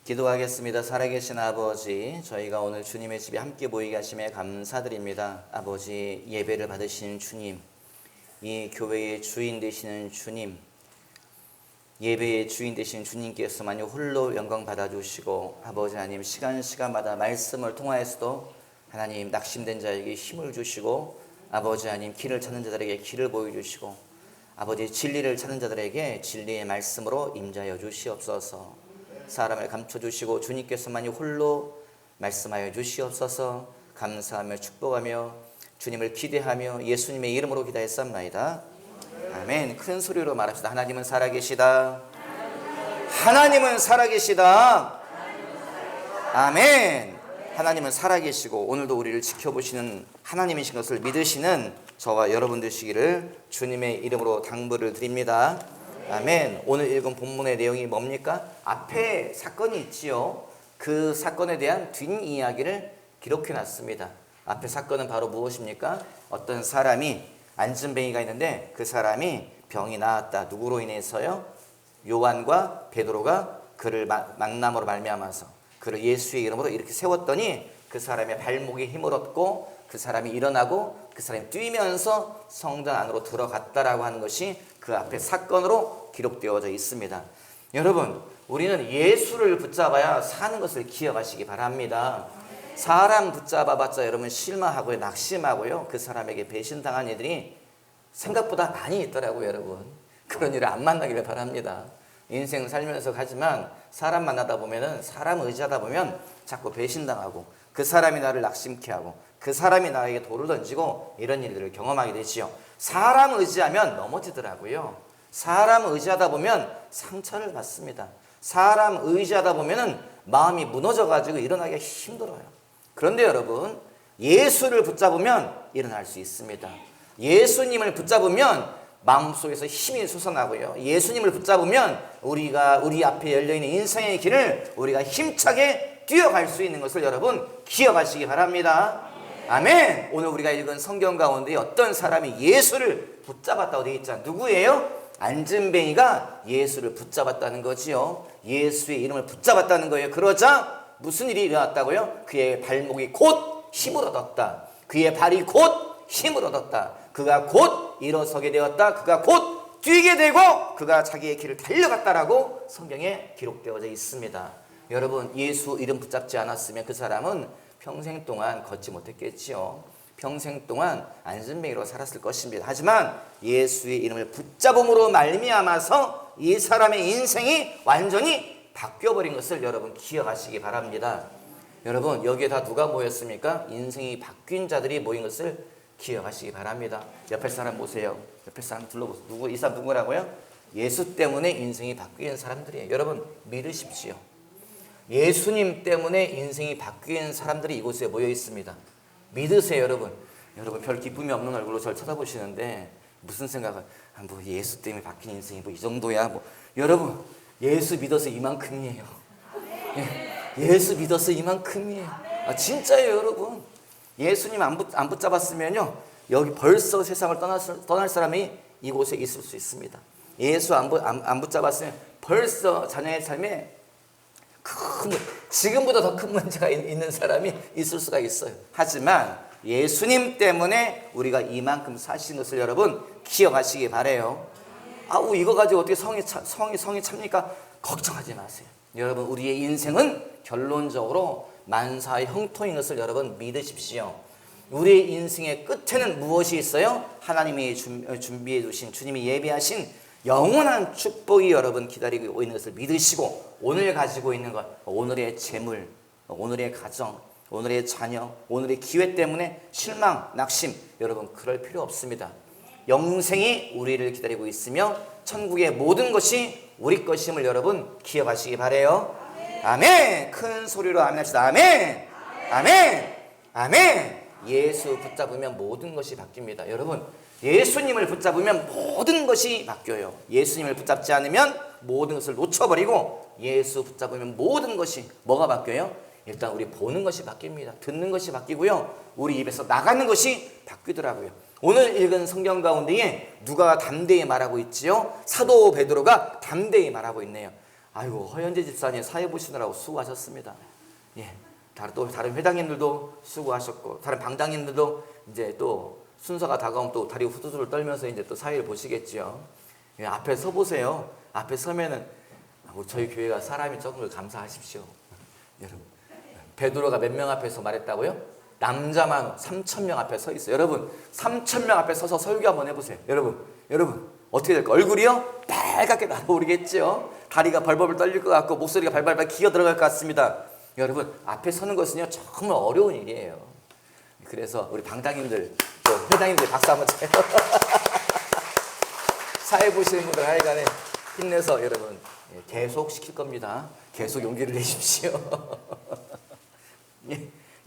기도하겠습니다. 살아계신 아버지, 저희가 오늘 주님의 집에 함께 모이게 하심에 감사드립니다. 아버지, 예배를 받으시는 주님, 이 교회의 주인 되시는 주님, 예배의 주인 되신 주님께서만이 홀로 영광 받아주시고, 아버지 하나님 시간마다 말씀을 통하여서도 하나님 낙심된 자에게 힘을 주시고, 아버지 하나님 길을 찾는 자들에게 길을 보여주시고, 아버지 진리를 찾는 자들에게 진리의 말씀으로 임자여 주시옵소서. 사람을 감춰주시고 주님께서만이 홀로 말씀하여 주시옵소서. 감사하며 축복하며 주님을 기대하며 예수님의 이름으로 기도했사옵나이다. 아멘. 큰 소리로 말합시다. 하나님은 살아계시다. 하나님은 살아계시다. 아멘. 하나님은 살아계시고 오늘도 우리를 지켜보시는 하나님이신 것을 믿으시는 저와 여러분 되시기를 주님의 이름으로 당부를 드립니다. 아멘. 오늘 읽은 본문의 내용이 뭡니까? 앞에 사건이 있지요. 그 사건에 대한 뒷이야기를 기록해 놨습니다. 앞에 사건은 바로 무엇입니까? 어떤 사람이 안진뱅이가 있는데 그 사람이 병이 나았다. 누구로 인해서요? 요한과 베드로가 그를 만남으로 말미암아서 그를 예수의 이름으로 이렇게 세웠더니 그 사람의 발목에 힘을 얻고 그 사람이 일어나고 그 사람이 뛰면서 성전 안으로 들어갔다라고 하는 것이 그 앞에 사건으로 기록되어져 있습니다. 여러분, 우리는 예수를 붙잡아야 사는 것을 기억하시기 바랍니다. 사람 붙잡아봤자 여러분 실망하고요, 낙심하고요, 그 사람에게 배신당한 이들이 생각보다 많이 있더라고요. 여러분, 그런 일을 안 만나기를 바랍니다. 인생 살면서 가지만 사람 만나다 보면은, 사람 의지하다 보면 자꾸 배신당하고 그 사람이 나를 낙심케 하고 그 사람이 나에게 돌을 던지고 이런 일들을 경험하게 되지요. 사람 의지하면 넘어지더라고요. 사람 의지하다 보면 상처를 받습니다. 사람 의지하다 보면은 마음이 무너져가지고 일어나기가 힘들어요. 그런데 여러분, 예수를 붙잡으면 일어날 수 있습니다. 예수님을 붙잡으면 마음속에서 힘이 솟아나고요. 예수님을 붙잡으면 우리 앞에 열려있는 인생의 길을 우리가 힘차게 뛰어갈 수 있는 것을 여러분 기억하시기 바랍니다. 아멘. 오늘 우리가 읽은 성경 가운데 어떤 사람이 예수를 붙잡았다고 되어 있잖아요. 누구예요? 안진뱅이가 예수를 붙잡았다는 거지요. 예수의 이름을 붙잡았다는 거예요. 그러자 무슨 일이 일어났다고요? 그의 발목이 곧 힘을 얻었다. 그의 발이 곧 힘을 얻었다. 그가 곧 일어서게 되었다. 그가 곧 뛰게 되고 그가 자기의 길을 달려갔다라고 성경에 기록되어져 있습니다. 여러분, 예수 이름 붙잡지 않았으면 그 사람은 평생 동안 걷지 못했겠지요. 평생 동안 안진뱅이로 살았을 것입니다. 하지만 예수의 이름을 붙잡음으로 말미암아서 이 사람의 인생이 완전히 바뀌어버린 것을 여러분 기억하시기 바랍니다. 여러분, 여기에 다 누가 모였습니까? 인생이 바뀐 자들이 모인 것을 기억하시기 바랍니다. 옆에 사람 보세요. 옆에 사람 둘러보세요. 이 사람 누구라고요? 예수 때문에 인생이 바뀐 사람들이에요. 여러분 믿으십시오. 예수님 때문에 인생이 바뀐 사람들이 이곳에 모여 있습니다. 믿으세요. 여러분 별 기쁨이 없는 얼굴로 저를 쳐다보시는데 무슨 생각을, 뭐 예수 때문에 바뀐 인생이 뭐 이 정도야. 여러분, 예수 믿어서 이만큼이에요. 예수 믿어서 이만큼이에요. 진짜예요. 여러분, 예수님 안 붙잡았으면요 여기 벌써 세상을 떠날 사람이 이곳에 있을 수 있습니다. 예수 안 붙잡았으면 벌써 자녀의 삶에 지금보다 더 큰 문제가 있는 사람이 있을 수가 있어요. 하지만 예수님 때문에 우리가 이만큼 사신 것을 여러분 기억하시기 바래요. 이거 가지고 어떻게 성이 찹니까? 걱정하지 마세요. 여러분, 우리의 인생은 결론적으로 만사의 형통인 것을 여러분 믿으십시오. 우리의 인생의 끝에는 무엇이 있어요? 하나님이 준비해 주신, 주님이 예비하신 영원한 축복이 여러분 기다리고 있는 것을 믿으시고, 오늘 가지고 있는 것, 오늘의 재물, 오늘의 가정, 오늘의 자녀, 오늘의 기회 때문에 실망, 낙심, 여러분 그럴 필요 없습니다. 영생이 우리를 기다리고 있으며 천국의 모든 것이 우리 것임을 여러분 기억하시기 바래요. 아멘. 큰 소리로 아멘 합시다. 아멘. 아멘. 아멘. 예수 붙잡으면 모든 것이 바뀝니다. 여러분, 예수님을 붙잡으면 모든 것이 바뀌어요. 예수님을 붙잡지 않으면 모든 것을 놓쳐버리고, 예수 붙잡으면 모든 것이 뭐가 바뀌어요? 일단 우리 보는 것이 바뀝니다. 듣는 것이 바뀌고요, 우리 입에서 나가는 것이 바뀌더라고요. 오늘 읽은 성경 가운데에 누가 담대히 말하고 있지요? 사도 베드로가 담대히 말하고 있네요. 아이고 허현재 집사님 사회 보시느라고 수고하셨습니다. 예, 다른 회장님들도 수고하셨고 다른 방장님들도 이제 또 순서가 다가오면 또 다리 후두두를 떨면서 이제 또 사회를 보시겠지요. 예, 앞에 서 보세요. 앞에 서면은 저희 교회가 사람이 적은 걸 감사하십시오. 여러분, 베드로가 몇 명 앞에서 말했다고요? 남자만 3,000명 앞에 서 있어요. 여러분, 3,000명 앞에 서서 설교 한번 해보세요. 여러분 어떻게 될까? 얼굴이요? 빨갛게 날아오르겠죠. 다리가 벌벌 떨릴 것 같고 목소리가 발발발 기어 들어갈 것 같습니다. 여러분, 앞에 서는 것은요 정말 어려운 일이에요. 그래서 우리 방장님들, 또 회장님들 박수 한번 쳐요. 사회 보시는 분들 하여간에 힘내서 여러분 계속 시킬 겁니다. 계속 용기를 내십시오.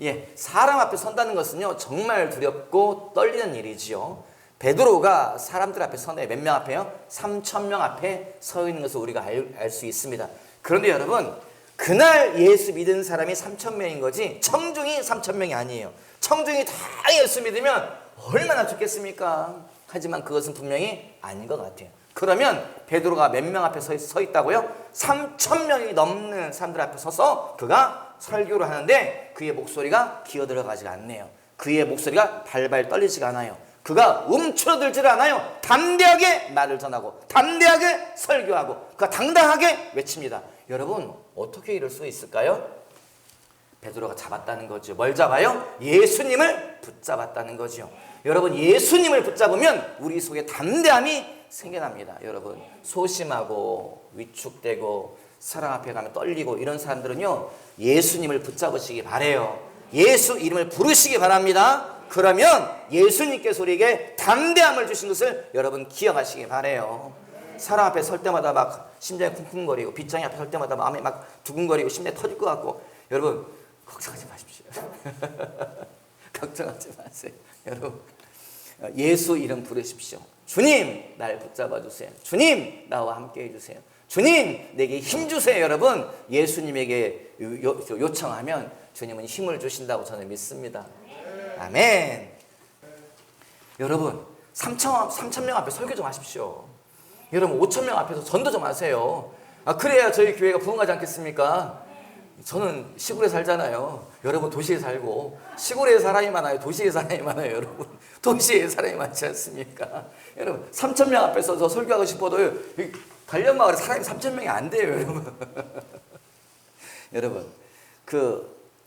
예, 사람 앞에 선다는 것은요 정말 두렵고 떨리는 일이지요. 베드로가 사람들 앞에 서네. 몇 명 앞에요? 3,000명 앞에 서 있는 것을 우리가 알 수 있습니다. 그런데 여러분, 그날 예수 믿은 사람이 3,000명인 거지 청중이 3,000명이 아니에요. 청중이 다 예수 믿으면 얼마나 좋겠습니까? 하지만 그것은 분명히 아닌 것 같아요. 그러면 베드로가 몇 명 앞에 서 있다고요? 3,000명이 넘는 사람들 앞에 서서 그가 설교를 하는데 그의 목소리가 기어 들어가지가 않네요. 그의 목소리가 발발 떨리지가 않아요. 그가 움츠러들지를 않아요. 담대하게 말을 전하고 담대하게 설교하고 그가 당당하게 외칩니다. 여러분, 어떻게 이럴 수 있을까요? 베드로가 잡았다는 거죠. 뭘 잡아요? 예수님을 붙잡았다는 거죠. 여러분, 예수님을 붙잡으면 우리 속에 담대함이 생겨납니다. 여러분, 소심하고 위축되고 사람 앞에 가면 떨리고 이런 사람들은요 예수님을 붙잡으시기 바래요. 예수 이름을 부르시기 바랍니다. 그러면 예수님께서 우리에게 담대함을 주신 것을 여러분 기억하시기 바래요. 사람 앞에 설 때마다 막 심장이 쿵쿵거리고 빗장이 앞에 설 때마다 마음이 막 두근거리고 심장이 터질 것 같고 여러분 걱정하지 마십시오. 걱정하지 마세요. 여러분, 예수 이름 부르십시오. 주님, 날 붙잡아 주세요. 주님, 나와 함께 해주세요. 주님, 내게 힘 주세요. 여러분, 예수님에게 요청하면 주님은 힘을 주신다고 저는 믿습니다. 아멘. 여러분, 3,000명 앞에 설교 좀 하십시오. 여러분, 5,000명 앞에서 전도 좀 하세요. 그래야 저희 교회가 부흥하지 않겠습니까? 저는 시골에 살잖아요. 여러분, 도시에 살고 시골에 사람이 많아요, 도시에 사람이 많아요. 여러분, 도시에 사람이 많지 않습니까? 여러분, 3,000명 앞에서 저 설교하고 싶어도요 관련마을에 사람이 3,000명이 안 돼요. 여러분. 여러분,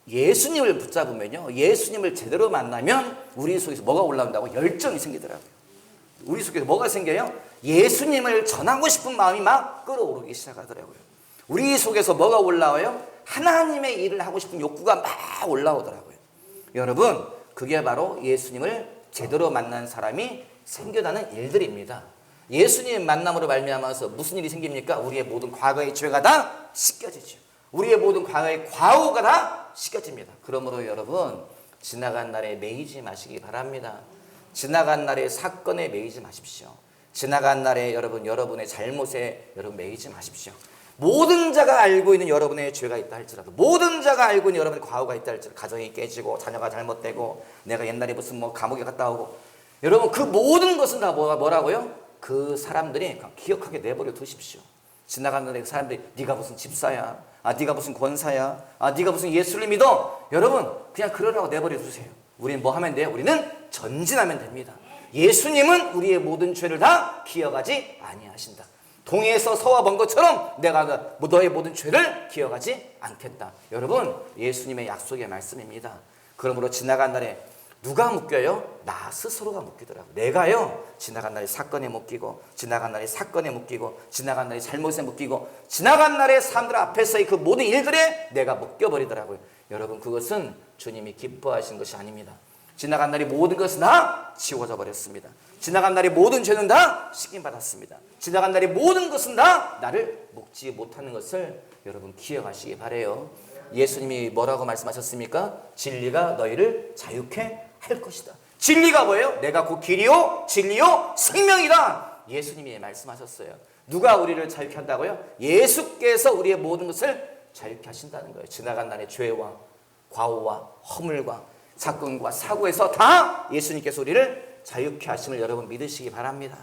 예수님을 붙잡으면요, 예수님을 제대로 만나면 우리 속에서 뭐가 올라온다고? 열정이 생기더라고요. 우리 속에서 뭐가 생겨요? 예수님을 전하고 싶은 마음이 막 끌어오르기 시작하더라고요. 우리 속에서 뭐가 올라와요? 하나님의 일을 하고 싶은 욕구가 막 올라오더라고요. 여러분, 그게 바로 예수님을 제대로 만난 사람이 생겨나는 일들입니다. 예수님 만남으로 말미암아서 무슨 일이 생깁니까? 우리의 모든 과거의 죄가 다 씻겨지죠. 우리의 모든 과거의 과오가 다 씻겨집니다. 그러므로 여러분, 지나간 날에 매이지 마시기 바랍니다. 지나간 날의 사건에 매이지 마십시오. 지나간 날에 여러분의 잘못에 매이지 마십시오. 모든 자가 알고 있는 여러분의 죄가 있다 할지라도, 모든 자가 알고 있는 여러분의 과오가 있다 할지라도, 가정이 깨지고 자녀가 잘못되고 내가 옛날에 무슨 감옥에 갔다 오고, 여러분 그 모든 것은 다 뭐라고요? 그 사람들이 기억하게 내버려 두십시오. 지나간 날에 사람들이 네가 무슨 집사야, 네가 무슨 권사야, 네가 무슨 예수를 믿어, 여러분 그냥 그러라고 내버려 두세요. 우리는 뭐 하면 돼요? 우리는 전진하면 됩니다. 예수님은 우리의 모든 죄를 다 기억하지 아니하신다. 동해에서 서와 먼 것처럼 내가 너의 모든 죄를 기억하지 않겠다. 여러분, 예수님의 약속의 말씀입니다. 그러므로 지나간 날에 누가 묶여요? 나 스스로가 묶이더라고요. 내가요, 지나간 날에 사건에 묶이고, 지나간 날에 사건에 묶이고, 지나간 날에 잘못에 묶이고, 지나간 날에 사람들 앞에서의 그 모든 일들에 내가 묶여버리더라고요. 여러분, 그것은 주님이 기뻐하신 것이 아닙니다. 지나간 날이 모든 것은 다 지워져 버렸습니다. 지나간 날의 모든 죄는 다 씻김받았습니다. 지나간 날의 모든 것은 다 나를 묶지 못하는 것을 여러분 기억하시기 바라요. 예수님이 뭐라고 말씀하셨습니까? 진리가 너희를 자유케 할 것이다. 진리가 뭐예요? 내가 곧 길이요 진리요 생명이다. 예수님이 말씀하셨어요. 누가 우리를 자유케 한다고요? 예수께서 우리의 모든 것을 자유케 하신다는 거예요. 지나간 날의 죄와 과오와 허물과 사건과 사고에서 다 예수님께서 우리를 자유케 하심을 여러분 믿으시기 바랍니다.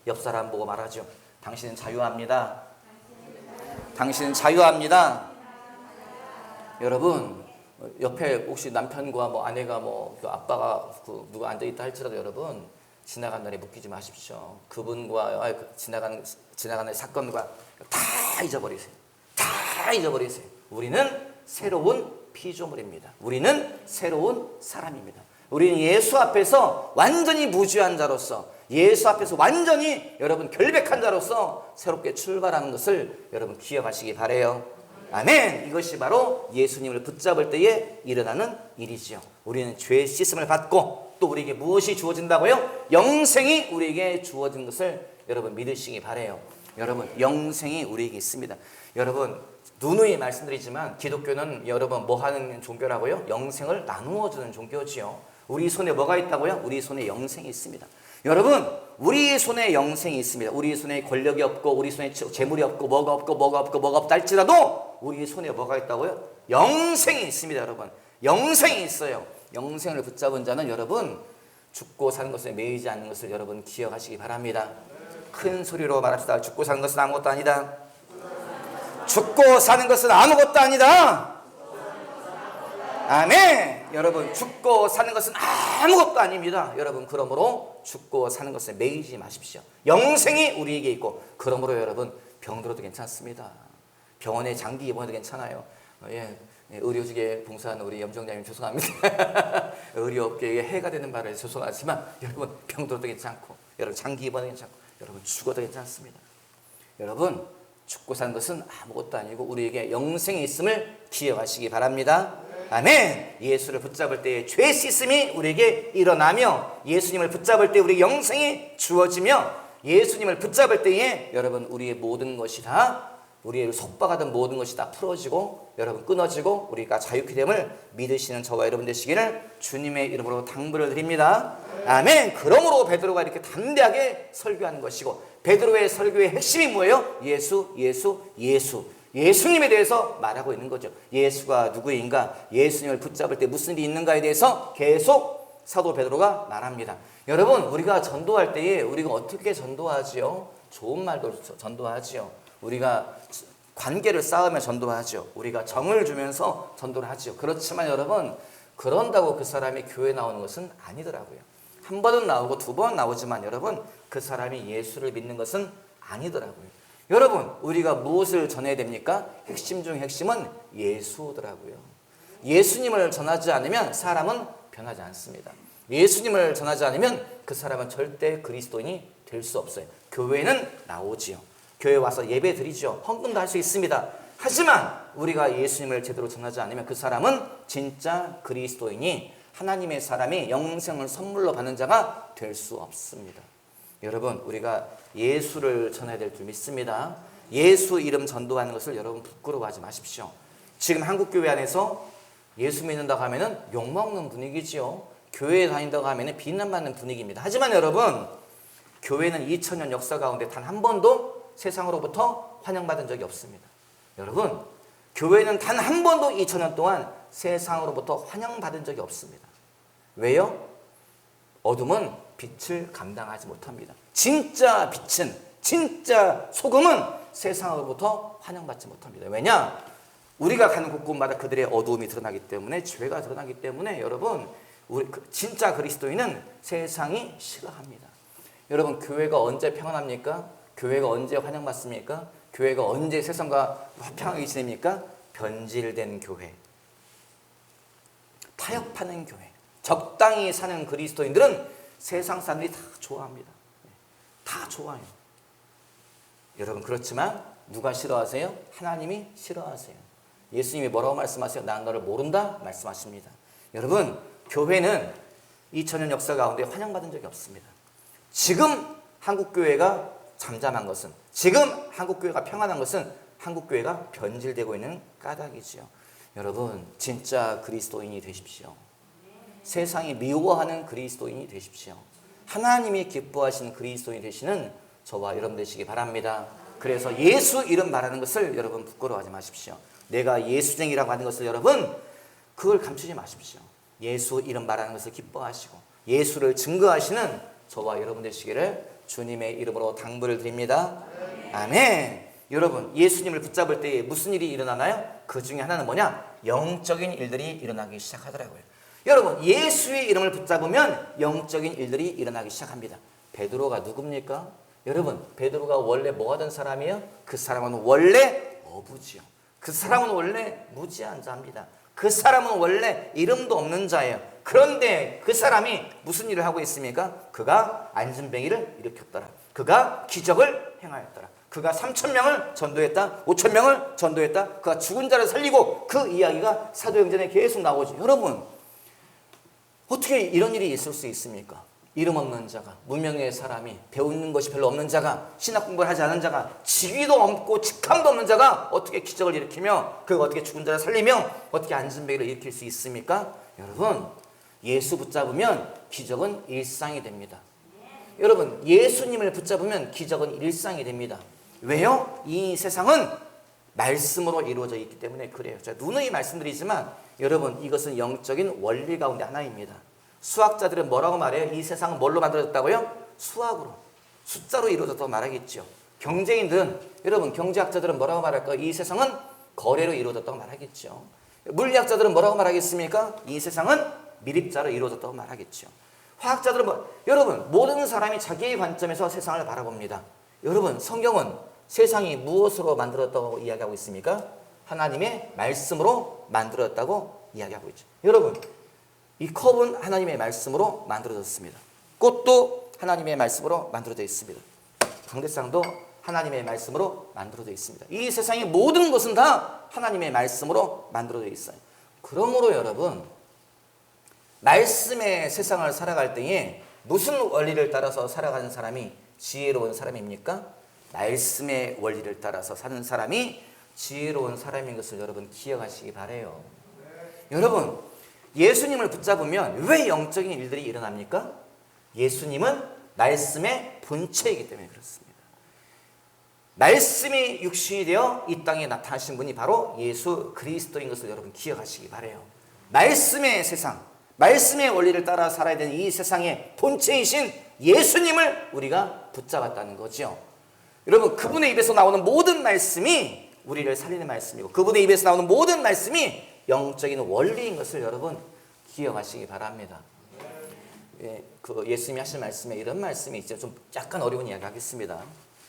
옆 사람 보고 말하죠. 당신은 자유합니다. 당신은 자유합니다. 여러분, 옆에 혹시 남편과 뭐 아내가 뭐 아빠가 누가 앉아 있다 할지라도 여러분, 지나간 날에 묶이지 마십시오. 그분과 지나가는 사건과 다 잊어버리세요. 다 잊어버리세요. 우리는 새로운 피조물입니다. 우리는 새로운 사람입니다. 우리는 예수 앞에서 완전히 무죄한 자로서, 예수 앞에서 완전히 여러분 결백한 자로서 새롭게 출발하는 것을 여러분 기억하시기 바라요. 아멘. 이것이 바로 예수님을 붙잡을 때에 일어나는 일이지요. 우리는 죄의 씻음을 받고 또 우리에게 무엇이 주어진다고요? 영생이 우리에게 주어진 것을 여러분 믿으시기 바라요. 여러분, 영생이 우리에게 있습니다. 여러분, 누누이 말씀드리지만 기독교는 여러분 뭐 하는 종교라고요? 영생을 나누어 주는 종교지요. 우리 손에 뭐가 있다고요? 우리 손에 영생이 있습니다. 여러분, 우리 손에 영생이 있습니다. 우리 손에 권력이 없고 우리 손에 재물이 없고 뭐가 없다 할지라도 우리 손에 뭐가 있다고요? 영생이 있습니다. 여러분, 영생이 있어요. 영생을 붙잡은 자는 여러분 죽고 사는 것에 매이지 않는 것을 여러분 기억하시기 바랍니다. 큰 소리로 말합시다. 죽고 사는 것은 아무것도 아니다. 죽고 사는 것은 아무것도 아니다. 아멘. 여러분, 죽고 사는 것은 아무것도 아닙니다. 여러분, 그러므로 죽고 사는 것에 매이지 마십시오. 영생이 우리에게 있고, 그러므로 여러분 병들어도 괜찮습니다. 병원에 장기 입원해도 괜찮아요. 의료직에 봉사하는 우리 염정장님 죄송합니다. 의료업계에 해가 되는 말을 죄송하지만 여러분 병들어도 괜찮고, 여러분 장기 입원해도 괜찮고, 여러분 죽어도 괜찮습니다. 여러분, 죽고 사는 것은 아무것도 아니고 우리에게 영생이 있음을 기억하시기 바랍니다. 아멘. 예수를 붙잡을 때에 죄 씻음이 우리에게 일어나며, 예수님을 붙잡을 때 우리에게 영생이 주어지며, 예수님을 붙잡을 때에 여러분 우리의 모든 것이 다, 우리의 속박하던 모든 것이 다 풀어지고 여러분 끊어지고 우리가 자유케 됨을 믿으시는 저와 여러분 되시기를 주님의 이름으로 당부를 드립니다. 아멘. 그러므로 베드로가 이렇게 담대하게 설교하는 것이고, 베드로의 설교의 핵심이 뭐예요? 예수님에 대해서 말하고 있는 거죠. 예수가 누구인가, 예수님을 붙잡을 때 무슨 일이 있는가에 대해서 계속 사도 베드로가 말합니다. 여러분, 우리가 전도할 때에 우리가 어떻게 전도하지요? 좋은 말도 전도하지요. 우리가 관계를 쌓으며 전도하죠. 우리가 정을 주면서 전도를 하죠. 그렇지만 여러분, 그런다고 그 사람이 교회 나오는 것은 아니더라고요. 한 번은 나오고 두 번 나오지만 여러분, 그 사람이 예수를 믿는 것은 아니더라고요. 여러분, 우리가 무엇을 전해야 됩니까? 핵심 중 핵심은 예수더라고요. 예수님을 전하지 않으면 사람은 변하지 않습니다. 예수님을 전하지 않으면 그 사람은 절대 그리스도인이 될 수 없어요. 교회는 나오지요. 교회 와서 예배 드리죠. 헌금도 할 수 있습니다. 하지만 우리가 예수님을 제대로 전하지 않으면 그 사람은 진짜 그리스도인이, 하나님의 사람이 영생을 선물로 받는 자가 될 수 없습니다. 여러분, 우리가 예수를 전해야 될 줄 믿습니다. 예수 이름 전도하는 것을 여러분 부끄러워하지 마십시오. 지금 한국교회 안에서 예수 믿는다고 하면은 욕먹는 분위기지요. 교회에 다닌다고 하면은 비난받는 분위기입니다. 하지만 여러분, 교회는 2000년 역사 가운데 단 한 번도 세상으로부터 환영받은 적이 없습니다. 여러분, 교회는 단 한 번도 2000년 동안 세상으로부터 환영받은 적이 없습니다. 왜요? 어둠은 빛을 감당하지 못합니다. 진짜 빛은, 진짜 소금은 세상으로부터 환영받지 못합니다. 왜냐? 우리가 가는 곳곳마다 그들의 어두움이 드러나기 때문에, 죄가 드러나기 때문에 여러분, 진짜 그리스도인은 세상이 싫어합니다. 여러분, 교회가 언제 평안합니까? 교회가 언제 환영받습니까? 교회가 언제 세상과 화평하게 지냅니까? 변질된 교회, 타협하는 교회, 적당히 사는 그리스도인들은 세상 사람들이 다 좋아합니다. 다 좋아해요. 여러분, 그렇지만 누가 싫어하세요? 하나님이 싫어하세요. 예수님이 뭐라고 말씀하세요? 난 너를 모른다 말씀하십니다. 여러분, 교회는 2000년 역사 가운데 환영받은 적이 없습니다. 지금 한국교회가 잠잠한 것은, 지금 한국교회가 평안한 것은 한국교회가 변질되고 있는 까닭이지요. 여러분, 진짜 그리스도인이 되십시오. 세상이 미워하는 그리스도인이 되십시오. 하나님이 기뻐하시는 그리스도인이 되시는 저와 여러분 되시기 바랍니다. 그래서 예수 이름 말하는 것을 여러분 부끄러워하지 마십시오. 내가 예수쟁이라고 하는 것을 여러분 그걸 감추지 마십시오. 예수 이름 말하는 것을 기뻐하시고 예수를 증거하시는 저와 여러분 되시기를 주님의 이름으로 당부를 드립니다. 아멘. 여러분, 예수님을 붙잡을 때 무슨 일이 일어나나요? 그 중에 하나는 뭐냐? 영적인 일들이 일어나기 시작하더라고요. 여러분, 예수의 이름을 붙잡으면 영적인 일들이 일어나기 시작합니다. 베드로가 누굽니까? 여러분, 베드로가 원래 뭐 하던 사람이에요? 그 사람은 원래 어부지요. 그 사람은 원래 무지한 자입니다. 그 사람은 원래 이름도 없는 자예요. 그런데 그 사람이 무슨 일을 하고 있습니까? 그가 안진뱅이를 일으켰더라. 그가 기적을 행하였더라. 그가 3,000명을 전도했다. 5,000명을 전도했다. 그가 죽은 자를 살리고, 그 이야기가 사도행전에 계속 나오죠. 여러분, 어떻게 이런 일이 있을 수 있습니까? 이름 없는 자가, 무명의 사람이, 배우는 것이 별로 없는 자가, 신학 공부를 하지 않은 자가, 직위도 없고 직함도 없는 자가 어떻게 기적을 일으키며, 그가 어떻게 죽은 자를 살리며 어떻게 안진뱅이를 일으킬 수 있습니까? 여러분, 예수 붙잡으면 기적은 일상이 됩니다. 여러분, 예수님을 붙잡으면 기적은 일상이 됩니다. 왜요? 이 세상은 말씀으로 이루어져 있기 때문에 그래요. 제가 누누이 말씀드리지만 여러분, 이것은 영적인 원리 가운데 하나입니다. 수학자들은 뭐라고 말해요? 이 세상은 뭘로 만들어졌다고요? 수학으로, 숫자로 이루어졌다고 말하겠죠. 경제인들은, 여러분, 경제학자들은 뭐라고 말할까요? 이 세상은 거래로 이루어졌다고 말하겠죠. 물리학자들은 뭐라고 말하겠습니까? 이 세상은 미립자로 이루어졌다고 말하겠죠. 화학자들은 여러분, 모든 사람이 자기의 관점에서 세상을 바라봅니다. 여러분, 성경은 세상이 무엇으로 만들었다고 이야기하고 있습니까? 하나님의 말씀으로 만들었다고 이야기하고 있죠. 여러분, 이 컵은 하나님의 말씀으로 만들어졌습니다. 꽃도 하나님의 말씀으로 만들어져 있습니다. 강대상도 하나님의 말씀으로 만들어져 있습니다. 이 세상의 모든 것은 다 하나님의 말씀으로 만들어져 있어요. 그러므로 여러분, 말씀의 세상을 살아갈 때에 무슨 원리를 따라서 살아가는 사람이 지혜로운 사람입니까? 말씀의 원리를 따라서 사는 사람이 지혜로운 사람인 것을 여러분 기억하시기 바라요. 여러분, 예수님을 붙잡으면 왜 영적인 일들이 일어납니까? 예수님은 말씀의 본체이기 때문에 그렇습니다. 말씀이 육신이 되어 이 땅에 나타나신 분이 바로 예수 그리스도인 것을 여러분 기억하시기 바라요. 말씀의 세상, 말씀의 원리를 따라 살아야 되는 이 세상의 본체이신 예수님을 우리가 붙잡았다는 거죠. 여러분, 그분의 입에서 나오는 모든 말씀이 우리를 살리는 말씀이고, 그분의 입에서 나오는 모든 말씀이 영적인 원리인 것을 여러분 기억하시기 바랍니다. 예수님이 하신 말씀에 이런 말씀이 있죠. 좀 약간 어려운 이야기 하겠습니다.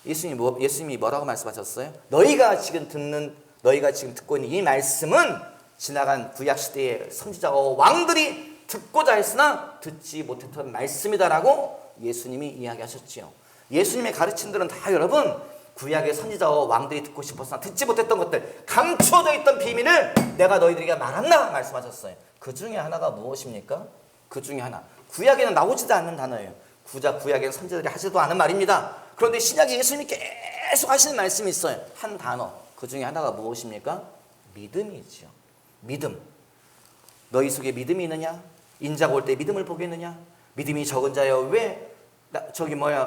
예수님이 뭐라고 말씀하셨어요? 너희가 지금 듣고 있는 이 말씀은 지나간 구약 시대의 선지자와 왕들이 듣고자 했으나 듣지 못했던 말씀이다라고 예수님이 이야기하셨지요. 예수님의 가르침들은 다 여러분 구약의 선지자와 왕들이 듣고 싶었으나 듣지 못했던 것들, 감추어져 있던 비밀을 내가 너희들에게 말한다 말씀하셨어요. 그 중에 하나가 무엇입니까? 그 중에 하나, 구약에는 나오지도 않는 단어예요. 구약에는 선지자들이 하지도 않은 말입니다. 그런데 신약에 예수님이 계속 하시는 말씀이 있어요. 한 단어, 그 중에 하나가 무엇입니까? 믿음이죠. 믿음. 너희 속에 믿음이 있느냐? 인자가 올 때 믿음을 보겠느냐? 믿음이 적은 자여 왜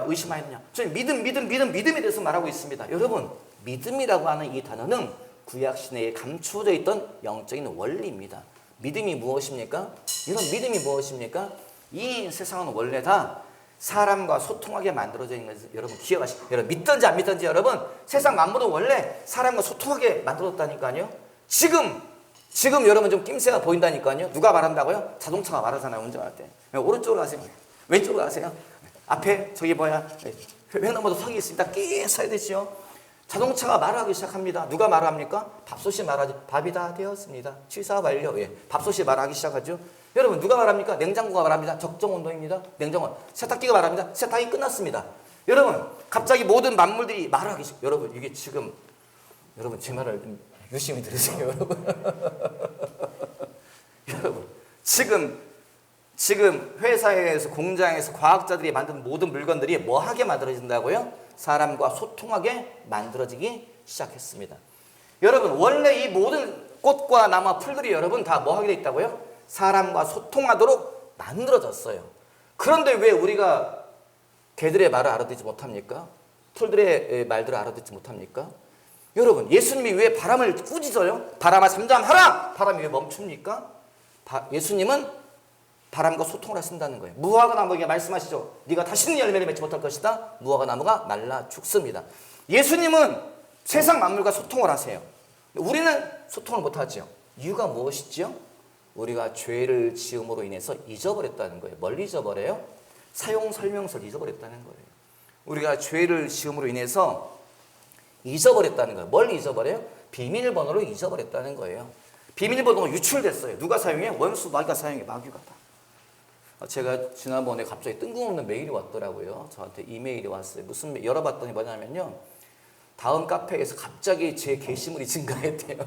의심하였느냐? 저희 믿음에 대해서 말하고 있습니다. 여러분, 믿음이라고 하는 이 단어는 구약 시내에 감추어져 있던 영적인 원리입니다. 믿음이 무엇입니까? 이런 믿음이 무엇입니까? 이 세상은 원래 다 사람과 소통하게 만들어져 있는 것을 여러분 기억하시고, 여러분 믿든지 안 믿든지 여러분 세상 만물은 원래 사람과 소통하게 만들어졌다니까요. 지금 여러분 좀 낌새가 보인다니까요. 누가 말한다고요? 자동차가 말하잖아요. 운전할 때. 오른쪽으로 가세요. 왼쪽으로 가세요. 앞에 횡단보도 석이 있습니다. 끼 서야 되죠. 자동차가 말하기 시작합니다. 누가 말합니까? 밥솥이 말하죠. 밥이 다 되었습니다. 취사 완료. 밥솥이 말하기 시작하죠. 여러분 누가 말합니까? 냉장고가 말합니다. 적정 온도입니다. 냉장고. 세탁기가 말합니다. 세탁이 끝났습니다. 여러분 갑자기 모든 만물들이 말하기 시작. 여러분 이게 지금 여러분 제 말을 좀 유심히 들으세요. 여러분. 여러분 지금 회사에서 공장에서 과학자들이 만든 모든 물건들이 뭐하게 만들어진다고요? 사람과 소통하게 만들어지기 시작했습니다. 여러분 원래 이 모든 꽃과 나무와 풀들이 여러분 다 뭐하게 돼 있다고요? 사람과 소통하도록 만들어졌어요. 그런데 왜 우리가 개들의 말을 알아듣지 못합니까? 풀들의 말들을 알아듣지 못합니까? 여러분 예수님이 왜 바람을 꾸짖어요? 바람아 잠잠하라! 바람이 왜 멈춥니까? 예수님은 바람과 소통을 하신다는 거예요. 무화과 나무에게 말씀하시죠. 네가 다시는 열매를 맺지 못할 것이다. 무화과 나무가 말라 죽습니다. 예수님은 세상 만물과 소통을 하세요. 우리는 소통을 못하죠. 이유가 무엇이죠? 우리가 죄를 지음으로 인해서 잊어버렸다는 거예요. 뭘 잊어버려요? 사용 설명서를 잊어버렸다는 거예요. 우리가 죄를 지음으로 인해서 잊어버렸다는 거예요. 뭘 잊어버려요? 비밀번호를 잊어버렸다는 거예요. 비밀번호가 유출됐어요. 누가 사용해? 원수 마귀가 사용해. 마귀가 다. 제가 지난번에 갑자기 뜬금없는 메일이 왔더라고요. 저한테 이메일이 왔어요. 무슨 열어봤더니 뭐냐면요, 다음 카페에서 갑자기 제 게시물이 증가했대요.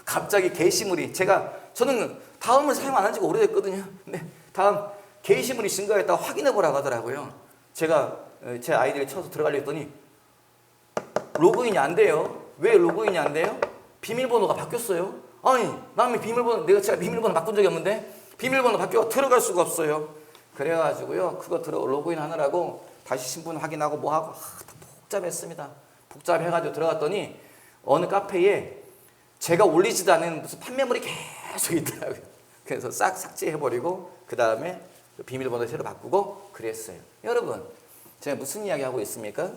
갑자기 게시물이, 저는 다음을 사용 안 한 지가 오래됐거든요. 근데 다음 게시물이 증가했다고 확인해 보라고 하더라고요. 제가 제 아이디를 쳐서 들어가려 했더니 로그인이 안 돼요. 왜 로그인이 안 돼요? 비밀번호가 바뀌었어요. 아니, 제가 비밀번호 바꾼 적이 없는데 비밀번호 바뀌어 들어갈 수가 없어요. 그래가지고요, 그거 로그인 하느라고 다시 신분 확인하고 뭐하고 다 복잡했습니다. 복잡해가지고 들어갔더니 어느 카페에 제가 올리지도 않은 무슨 판매물이 계속 있더라고요. 그래서 싹 삭제해버리고 그 다음에 비밀번호 새로 바꾸고 그랬어요. 여러분, 제가 무슨 이야기 하고 있습니까?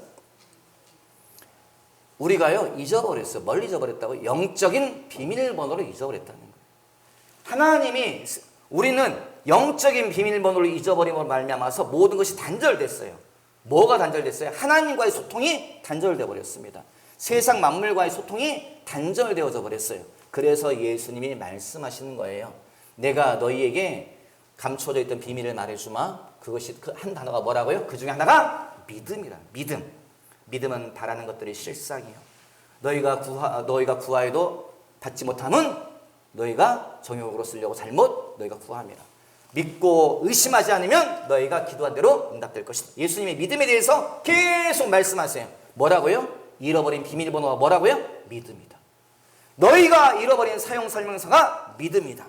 우리가요, 잊어버렸어요. 뭘 잊어버렸다고? 영적인 비밀번호를 잊어버렸다는 거예요. 우리는 영적인 비밀번호를 잊어버림으로 말미암아서 모든 것이 단절됐어요. 뭐가 단절됐어요? 하나님과의 소통이 단절되어 버렸습니다. 세상 만물과의 소통이 단절되어져 버렸어요. 그래서 예수님이 말씀하시는 거예요. 내가 너희에게 감춰져 있던 비밀을 말해주마. 그것이 한 단어가 뭐라고요? 그 중에 하나가 믿음이라. 믿음은 바라는 것들이 실상이요. 너희가 구하여도 받지 못함은 너희가 정욕으로 쓰려고 잘못 너희가 구함이라. 믿고 의심하지 않으면 너희가 기도한 대로 응답될 것이다. 예수님의 믿음에 대해서 계속 말씀하세요. 뭐라고요? 잃어버린 비밀번호가 뭐라고요? 믿음이다. 너희가 잃어버린 사용 설명서가 믿음이다.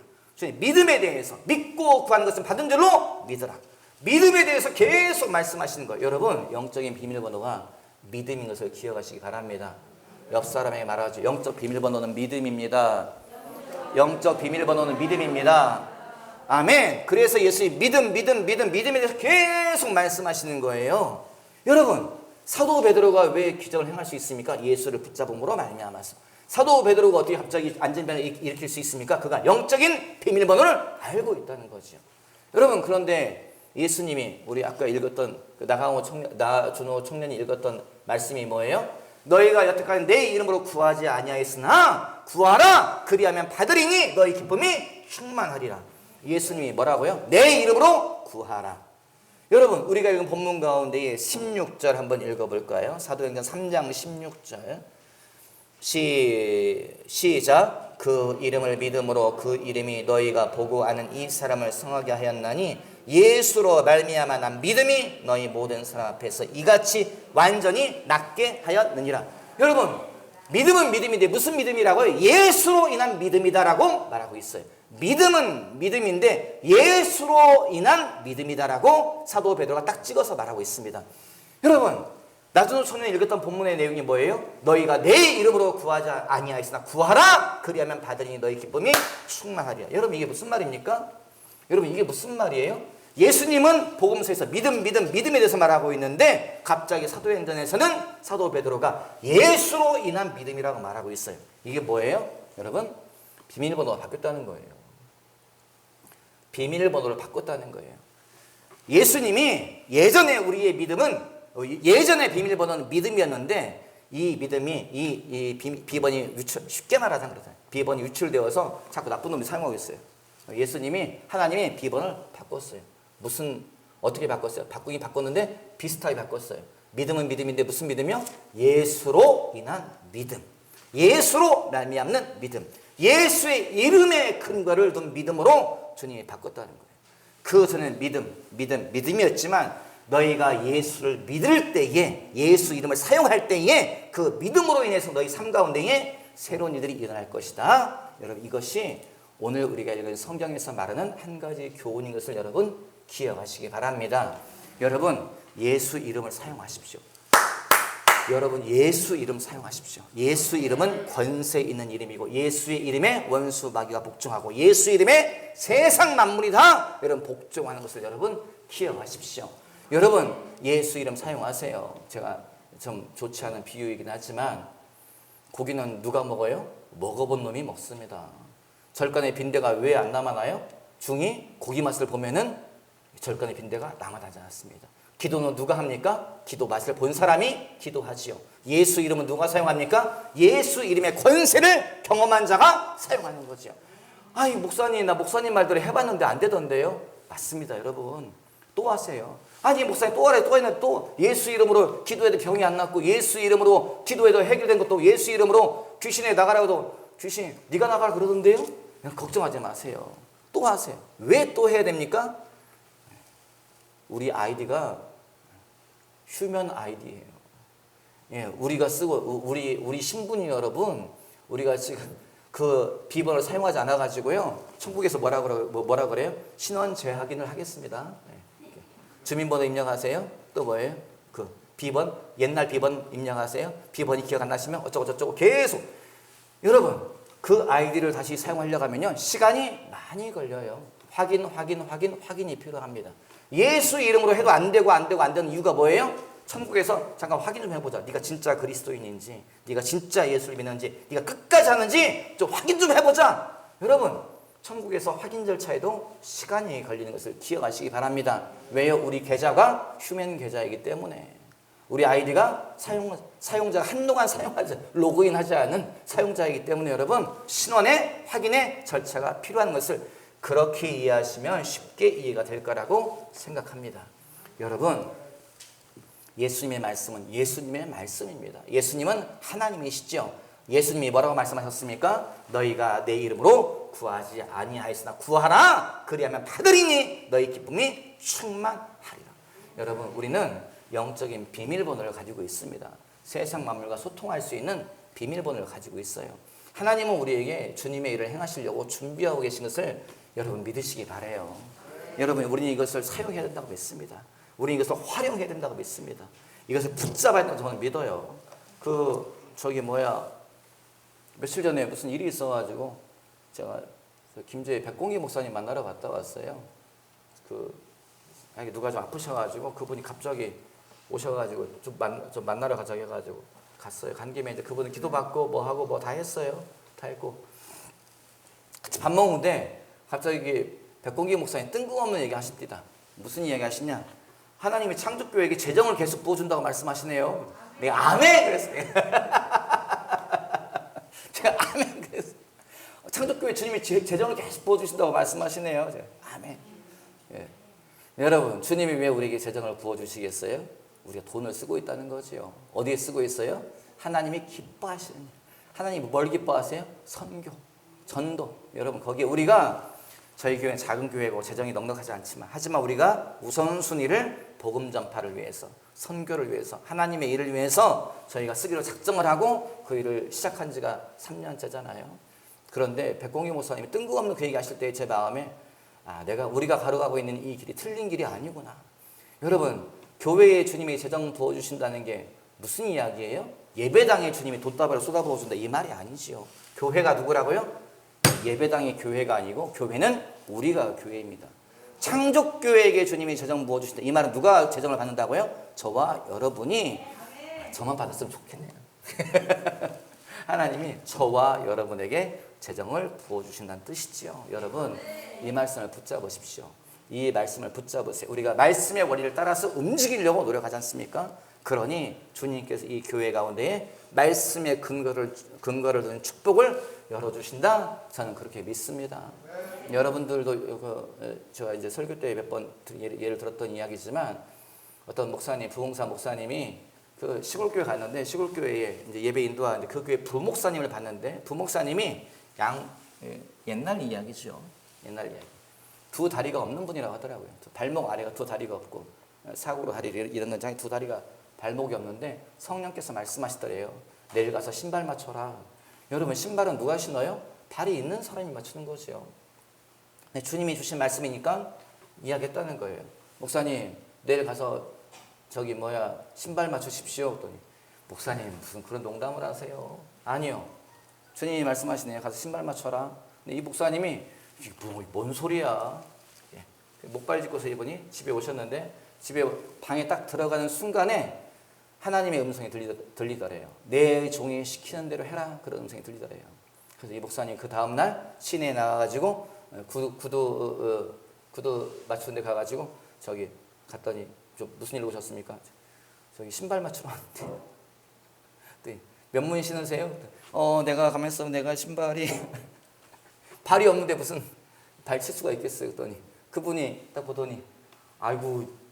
믿음에 대해서 믿고 구하는 것은 받은 줄로 믿어라. 믿음에 대해서 계속 말씀하시는 거예요. 여러분, 영적인 비밀번호가 믿음인 것을 기억하시기 바랍니다. 옆 사람에게 말하죠. 영적 비밀번호는 믿음입니다. 영적 비밀번호는 믿음입니다. 아멘. 그래서 예수님 믿음에 대해서 계속 말씀하시는 거예요. 여러분, 사도 베드로가 왜 기적을 행할 수 있습니까? 예수를 붙잡음으로 말미암아서. 사도 베드로가 어떻게 갑자기 안전병을 일으킬 수 있습니까? 그가 영적인 비밀번호를 알고 있다는 거죠. 여러분, 그런데 예수님이 우리 아까 읽었던 나준호 청년이 읽었던 말씀이 뭐예요? 너희가 여태까지 내 이름으로 구하지 아니하였으나 구하라 그리하면 받으리니 너희 기쁨이 충만하리라. 예수님이 뭐라고요? 내 이름으로 구하라. 여러분, 우리가 읽은 본문 가운데에 16절 한번 읽어볼까요? 사도행전 3장 16절 시작. 그 이름을 믿음으로 그 이름이 너희가 보고 아는 이 사람을 성하게 하였나니 예수로 말미암아 난 믿음이 너희 모든 사람 앞에서 이같이 완전히 낫게 하였느니라. 여러분, 믿음은 믿음인데 무슨 믿음이라고요? 예수로 인한 믿음이다라고 말하고 있어요. 믿음은 믿음인데 예수로 인한 믿음이다라고 사도 베드로가 딱 찍어서 말하고 있습니다. 여러분, 나준호 청년이 읽었던 본문의 내용이 뭐예요? 너희가 내 이름으로 구하지 아니하였으나 구하라 그리하면 받으리니 너희 기쁨이 충만하리라. 여러분, 이게 무슨 말입니까? 여러분, 이게 무슨 말이에요? 예수님은 복음서에서 믿음에 대해서 말하고 있는데 갑자기 사도행전에서는 사도 베드로가 예수로 인한 믿음이라고 말하고 있어요. 이게 뭐예요? 여러분, 비밀번호가 바뀌었다는 거예요. 비밀번호를 바꿨다는 거예요. 예수님이 예전에 우리의 믿음은 예전에 비밀번호는 믿음이었는데 이 믿음이 이 비번이 쉽게 말하자면 그렇잖아요. 비번이 유출되어서 자꾸 나쁜 놈이 사용하고 있어요. 하나님이 비번을 바꿨어요. 어떻게 바꿨어요? 바꿨는데 비슷하게 바꿨어요. 믿음은 믿음인데 무슨 믿음이요? 예수로 인한 믿음. 예수로 말미암는 믿음. 예수의 이름에 근거를 둔 믿음으로 주님이 바꿨다는 거예요. 그 전에는 믿음이었지만 너희가 예수를 믿을 때에, 예수 이름을 사용할 때에 그 믿음으로 인해서 너희 삶 가운데에 새로운 일들이 일어날 것이다. 여러분, 이것이 오늘 우리가 읽은 성경에서 말하는 한 가지 교훈인 것을 여러분 기억하시기 바랍니다. 여러분, 예수 이름을 사용하십시오. 여러분, 예수 이름 사용하십시오. 예수 이름은 권세 있는 이름이고 예수의 이름에 원수 마귀가 복종하고 예수 이름에 세상 만물이 다 여러분 복종하는 것을 여러분 기억하십시오. 여러분, 예수 이름 사용하세요. 제가 좀 좋지 않은 비유이긴 하지만 고기는 누가 먹어요? 먹어본 놈이 먹습니다. 절간의 빈대가 왜 안 남아나요? 중이 고기 맛을 보면은 절간의 빈대가 남아나지 않습니다. 기도는 누가 합니까? 기도 맛을 본 사람이 기도하지요. 예수 이름은 누가 사용합니까? 예수 이름의 권세를 경험한 자가 사용하는 거죠. 아이 목사님, 나 목사님 말대로 해봤는데 안 되던데요. 맞습니다, 여러분. 또 하세요. 아니 목사님 또 하래, 또 했는데 또 예수 이름으로 기도해도 병이 안 낫고, 예수 이름으로 기도해도 해결된 것도, 예수 이름으로 귀신에 나가라고도 귀신 네가 나가라 그러던데요. 그냥 걱정하지 마세요. 또 하세요. 왜 또 해야 됩니까? 우리 아이디가 휴먼 아이디예요. 예, 우리가 쓰고 우리 신분이 여러분, 우리가 지금 그 비번을 사용하지 않아 가지고요. 천국에서 뭐라 그래요? 신원 재확인을 하겠습니다. 예. 주민번호 입력하세요. 또 뭐예요? 그 비번, 옛날 비번 입력하세요. 비번이 기억 안 나시면 어쩌고 저쩌고 계속. 여러분, 그 아이디를 다시 사용하려고 하면요, 시간이 많이 걸려요. 확인이 필요합니다. 예수 이름으로 해도 안 되는 이유가 뭐예요? 천국에서 잠깐 확인 좀 해보자. 네가 진짜 그리스도인인지, 네가 진짜 예수를 믿는지, 네가 끝까지 하는지 좀 확인 좀 해보자. 여러분, 천국에서 확인 절차에도 시간이 걸리는 것을 기억하시기 바랍니다. 왜요? 우리 계좌가 휴먼 계좌이기 때문에. 우리 아이디가 사용자가 한동안 로그인하지 않은 사용자이기 때문에 여러분, 신원의 확인의 절차가 필요한 것을 그렇게 이해하시면 쉽게 이해가 될 거라고 생각합니다. 여러분, 예수님의 말씀은 예수님의 말씀입니다. 예수님은 하나님이시죠. 예수님이 뭐라고 말씀하셨습니까? 너희가 내 이름으로 구하지 아니하였으나 구하라. 그리하면 받으리니 너희 기쁨이 충만하리라. 여러분, 우리는 영적인 비밀번호를 가지고 있습니다. 세상 만물과 소통할 수 있는 비밀번호를 가지고 있어요. 하나님은 우리에게 주님의 일을 행하시려고 준비하고 계신 것을 여러분 믿으시기 바라요. 여러분, 우리는 이것을 사용해야 된다고 믿습니다. 우리는 이것을 활용해야 된다고 믿습니다. 이것을 붙잡아야 된다고 저는 믿어요. 며칠 전에 무슨 일이 있어가지고 제가 김제의 백공기 목사님 만나러 갔다 왔어요. 누가 좀 아프셔가지고 그분이 갑자기 오셔가지고 좀 만나러 가자고 해가지고 갔어요. 간 김에 이제 그분은 기도받고 뭐 하고 뭐 다 했어요. 다 했고 같이 밥 먹는데 갑자기 백공기 목사님 뜬금없는 얘기 하십니다. 무슨 이야기 하시냐? 하나님이 창조교회에게 재정을 계속 부어준다고 말씀하시네요. 내가 아멘 그랬어요. 제가 아멘 그랬어요. 창조교회 주님이 재정을 계속 부어주신다고 말씀하시네요. 제가 아멘. 예. 여러분, 주님이 왜 우리에게 재정을 부어주시겠어요? 우리가 돈을 쓰고 있다는 거죠. 어디에 쓰고 있어요? 하나님이 기뻐하시는 일. 하나님이 뭘 기뻐하세요? 선교, 전도. 여러분, 거기에 우리가, 저희 교회는 작은 교회고 재정이 넉넉하지 않지만, 하지만 우리가 우선순위를 복음 전파를 위해서, 선교를 위해서, 하나님의 일을 위해서 저희가 쓰기로 작정을 하고 그 일을 시작한 지가 3년째잖아요. 그런데 백공기 목사님이 뜬금없는 그 얘기 하실 때 제 마음에 우리가 걸어가고 있는 이 길이 틀린 길이 아니구나. 여러분, 교회에 주님이 재정 부어주신다는 게 무슨 이야기예요? 예배당에 주님이 돛다발을 쏟아부어준다 이 말이 아니지요. 교회가 누구라고요? 예배당이 교회가 아니고 교회는 우리가 교회입니다. 창족교회에게 주님이 재정 부어주신다. 이 말은 누가 재정을 받는다고요? 저와 여러분이. 저만 받았으면 좋겠네요. 하나님이 저와 여러분에게 재정을 부어주신다는 뜻이지요. 여러분, 이 말씀을 붙잡으십시오. 이 말씀을 붙잡으세요. 우리가 말씀의 원리를 따라서 움직이려고 노력하지 않습니까? 그러니 주님께서 이 교회 가운데에 말씀의 근거를 둔 축복을 열어주신다. 저는 그렇게 믿습니다. 여러분들도 제가 이제 설교 때 몇 번 예를 들었던 이야기지만, 어떤 목사님, 부흥사 목사님이 그 시골교회 갔는데, 시골교회에 이제 예배 인도하는데 그 교회 부목사님을 봤는데, 부목사님이 옛날 이야기죠. 옛날 이야기. 두 다리가 없는 분이라고 하더라고요. 발목 아래가 두 다리가 없고, 사고로 다리를 잃은 장에 두 다리가 발목이 없는데 성령께서 말씀하시더래요. 내일 가서 신발 맞춰라. 여러분, 신발은 누가 신어요? 발이 있는 사람이 맞추는 거죠. 네, 주님이 주신 말씀이니까 이야기했다는 거예요. 목사님, 내일 가서 신발 맞추십시오. 그랬더니, 목사님 무슨 그런 농담을 하세요? 아니요. 주님이 말씀하시네요. 가서 신발 맞춰라. 근데 이 목사님이 뭔 소리야? 목발 짚고서 이분이 집에 오셨는데, 방에 딱 들어가는 순간에 하나님의 음성이 들리더래요. 내 종이 시키는 대로 해라. 그런 음성이 들리더래요. 그래서 이 목사님 그 다음날 시내에 나가가지고 구두 맞추는 데 가가지고 저기 갔더니 무슨 일로 오셨습니까? 저기 신발 맞추러 왔는데 몇 문 신으세요? 내가 가만히 있으면 내가 신발이 발이 없는데 무슨 발 칠 수가 있겠어요? 그랬더니 그분이 딱 보더니 아이고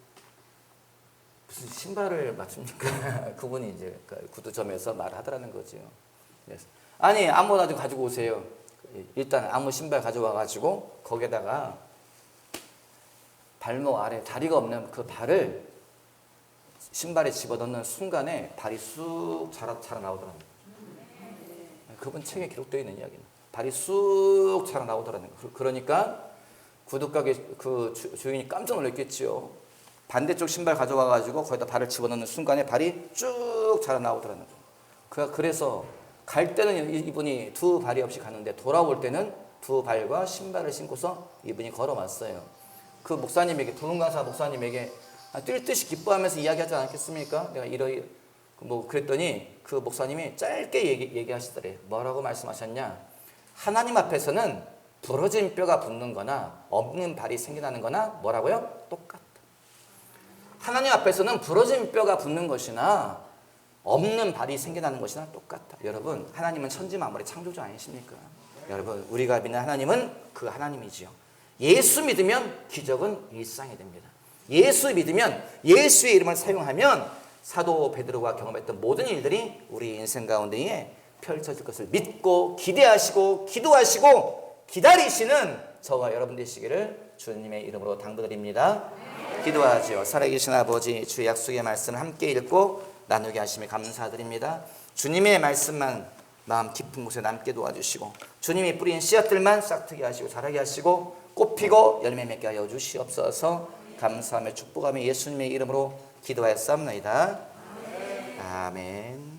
무슨 신발을 맞춥니까? 그분이 이제 구두점에서 말하더라는 거죠. 그래서 아니 아무거나 좀 가지고 오세요. 일단 아무 신발 가져와가지고 거기에다가 발목 아래 다리가 없는 그 발을 신발에 집어넣는 순간에 발이 쑥 자라 나오더라고요. 그분 책에 기록되어 있는 이야기는 발이 쑥 자라 나오더라는 거예요. 그러니까 구두가게 그 주인이 깜짝 놀랐겠지요. 반대쪽 신발 가져와가지고 거기다 발을 집어넣는 순간에 발이 쭉 자라 나오더라는 거예요. 그래서 갈 때는 이분이 두 발이 없이 가는데 돌아올 때는 두 발과 신발을 신고서 이분이 걸어왔어요. 그 목사님에게, 두문강사 목사님에게 뛸 듯이 기뻐하면서 이야기하지 않았겠습니까? 내가 그랬더니 그 목사님이 짧게 얘기하시더래요. 뭐라고 말씀하셨냐? 하나님 앞에서는 부러진 뼈가 붙는 거나 없는 발이 생겨나는 거나 뭐라고요? 똑같다. 하나님 앞에서는 부러진 뼈가 붙는 것이나 없는 발이 생겨나는 것이나 똑같다. 여러분, 하나님은 천지만물의 창조주 아니십니까? 여러분, 우리가 믿는 하나님은 그 하나님이지요. 예수 믿으면 기적은 일상이 됩니다. 예수 믿으면 예수의 이름을 사용하면 사도 베드로가 경험했던 모든 일들이 우리 인생 가운데에 펼쳐질 것을 믿고 기대하시고 기도하시고 기다리시는 저와 여러분 되시기를 주님의 이름으로 당부드립니다. 기도하죠. 살아계신 아버지, 주의 약속의 말씀을 함께 읽고 나누게 하심에 감사드립니다. 주님의 말씀만 마음 깊은 곳에 남게 도와주시고 주님이 뿌린 씨앗들만 싹트게 하시고 자라게 하시고 꽃피고 열매 맺게 하여 주시옵소서. 감사하며 축복하며 예수님의 이름으로 기도하였사옵나이다. 아멘.